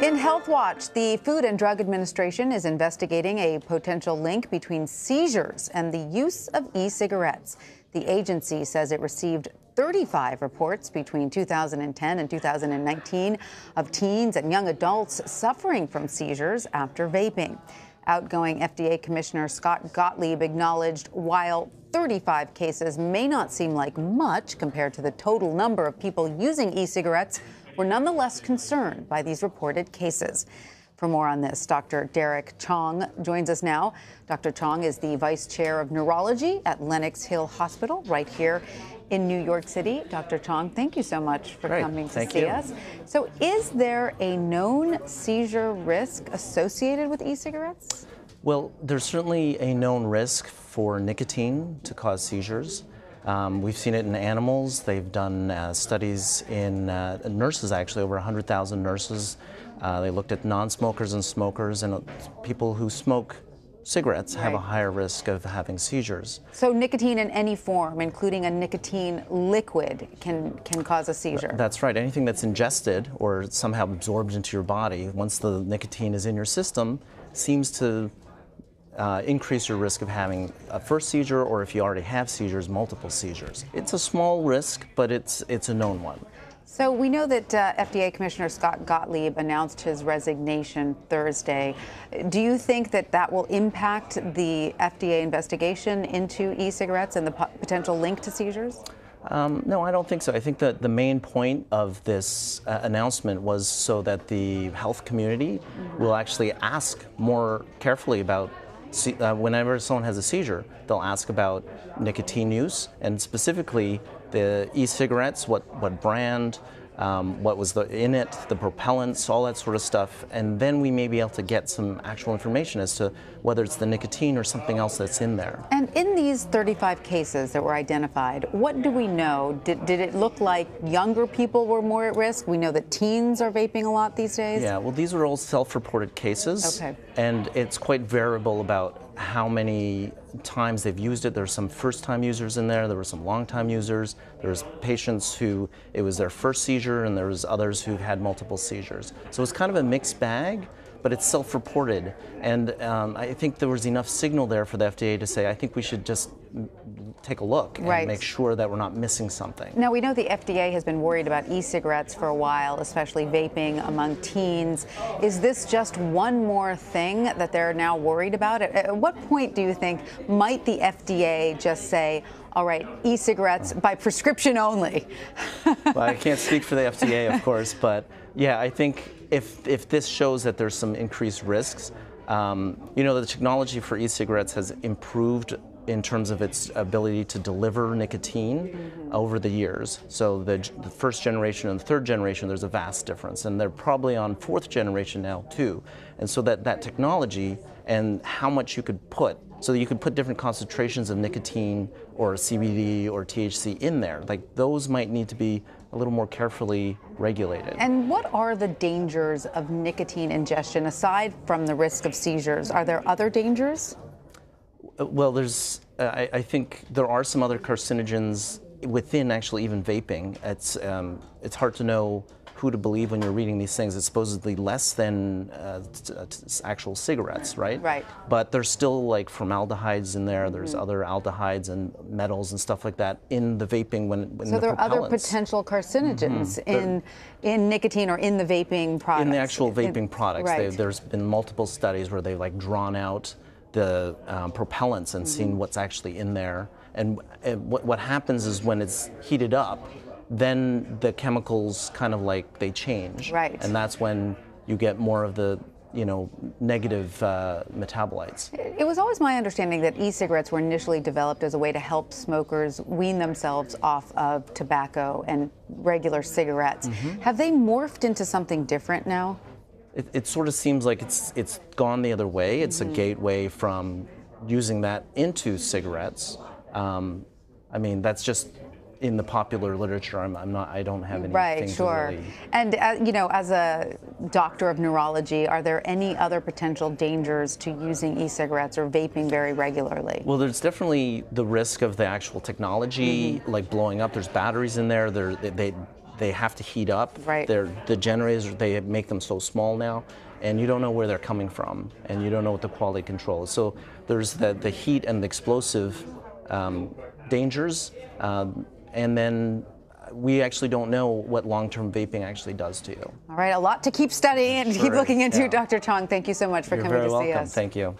In Health Watch, the Food and Drug Administration is investigating a potential link between seizures and the use of e-cigarettes. The agency says it received 35 reports between 2010 and 2019 of teens and young adults suffering from seizures after vaping. Outgoing FDA Commissioner Scott Gottlieb acknowledged while 35 cases may not seem like much compared to the total number of people using e-cigarettes, we're nonetheless concerned by these reported cases. For more on this, Dr. Derek Chong joins us now. Dr. Chong is the Vice Chair of Neurology at Lenox Hill Hospital right here in New York City. Dr. Chong, thank you so much for coming to see us. So is there a known seizure risk associated with e-cigarettes? Well, there's certainly a known risk for nicotine to cause seizures. We've seen it in animals. They've done studies in nurses, actually, over 100,000 nurses. They looked at non-smokers and smokers, and people who smoke cigarettes have a higher risk of having seizures. So nicotine in any form, including a nicotine liquid, can cause a seizure? That's right. Anything that's ingested or somehow absorbed into your body, once the nicotine is in your system, seems to increase your risk of having a first seizure, or if you already have seizures, multiple seizures. It's a small risk, but it's a known one. So we know that FDA Commissioner Scott Gottlieb announced his resignation Thursday. Do you think that that will impact the FDA investigation into e-cigarettes and the potential link to seizures? No, I don't think so. I think that the main point of this announcement was so that the health community will actually ask more carefully about whenever someone has a seizure, they'll ask about nicotine use, and specifically the e-cigarettes, what brand, what was in it, the propellants, all that sort of stuff, and then we may be able to get some actual information as to whether it's the nicotine or something else that's in there. And in these 35 cases that were identified, what do we know? Did it look like younger people were more at risk? We know that teens are vaping a lot these days. Yeah, well, these are all self-reported cases, and it's quite variable about how many times they've used it. There's some first-time users in there. There were some long-time users. There's patients who it was their first seizure, and there was others who had multiple seizures. So it's kind of a mixed bag, but it's self-reported. And I think there was enough signal there for the FDA to say, I think we should just take a look and make sure that we're not missing something. Now, we know the FDA has been worried about e-cigarettes for a while, especially vaping among teens. Is this just one more thing that they're now worried about? At what point do you think might the FDA just say, all right, e-cigarettes by prescription only? Well, I can't speak for the FDA, of course, but yeah, I think if this shows that there's some increased risks, you know, the technology for e-cigarettes has improved in terms of its ability to deliver nicotine over the years. So the first generation and the third generation, there's a vast difference, and they're probably on fourth generation now too. And so that technology and how much you could put, so that you could put different concentrations of nicotine or CBD or THC in there, like those might need to be a little more carefully regulated. And what are the dangers of nicotine ingestion aside from the risk of seizures? Are there other dangers? Well, I think there are some other carcinogens within actually even vaping. It's hard to know who to believe when you're reading these things. It's supposedly less than actual cigarettes, right? Right. But there's still like formaldehydes in there. There's other aldehydes and metals and stuff like that in the vaping So there are other potential carcinogens in nicotine or in the vaping products? In the actual vaping products. There's been multiple studies where they've like drawn out the propellants and seen what's actually in there. And what happens is when it's heated up, then the chemicals kind of like they change. Right. And that's when you get more of the, you know, negative metabolites. It was always my understanding that e-cigarettes were initially developed as a way to help smokers wean themselves off of tobacco and regular cigarettes. Have they morphed into something different now? It sort of seems like it's gone the other way. It's a gateway from using that into cigarettes. I mean, that's just in the popular literature. I don't have anything to really... And you know, as a doctor of neurology, are there any other potential dangers to using e-cigarettes or vaping very regularly? Well, there's definitely the risk of the actual technology like blowing up. There's batteries in there. they have to heat up. Right. The generators, they make them so small now, and you don't know where they're coming from, and you don't know what the quality control is. So there's the heat and the explosive dangers, and then we actually don't know what long-term vaping actually does to you. All right, a lot to keep studying and keep looking into. Yeah. Dr. Chong, thank you so much for You're coming very to see welcome. us. Thank you.